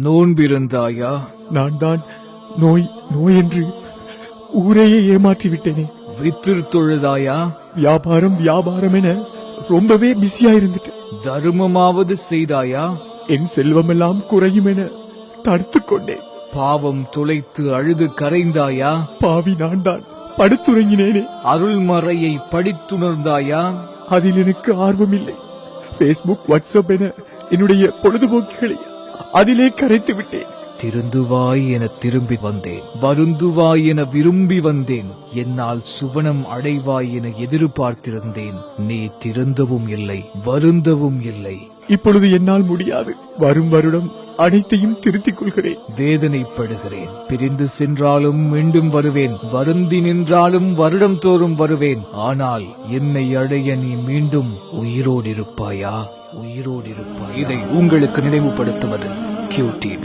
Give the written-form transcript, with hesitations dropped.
நோன்பிருந்தாயா? நான் தான் நோய் நோய் என்று ஊரையே ஏமாற்றி விட்டேனே. வித்திர் தொழுதாயா? வியாபாரம் வியாபாரம் என ரொம்பவே பிஸியா இருந்துட்டேன். தர்மமாவது செய்தாயா? என் செல்வமெல்லாம் குறையும் என தடுத்து கொண்டேன். பாவம் துளைத்து அழுது கரைந்தாயா? பாவி நான் தான் படுத்துறங்கினேனே. அருள்மறையை படித்துணர்ந்தாயா? அதில் எனக்கு ஆர்வமில்லை. பேஸ்புக் வாட்ஸ்அப் என என்னுடைய பொழுதுபோக்குகளை அதிலே கரைத்து விட்டேன். திருந்துவாய் என திரும்பி வந்தேன், வருந்துவாய் என விரும்பி வந்தேன், என்னால் சுவனம் அடைவாய் என எதிர்பார்த்திருந்தேன். நீ திருந்தவும் இல்லை, வருந்தவும் இல்லை. இப்பொழுது என்னால் முடியாது. வரும் வருடம் அனைத்தையும் திருத்திக் கொள்கிறேன். வேதனைப்படுகிறேன். பிரிந்து சென்றாலும் மீண்டும் வருவேன், வருந்தி நின்றாலும் வருடம் தோறும் வருவேன். ஆனால் என்னை அடைய நீ மீண்டும் உயிரோடு இருப்பாயா? உயிரோடு இருப்பாய். இதை உங்களுக்கு நினைவுபடுத்துவது QTV.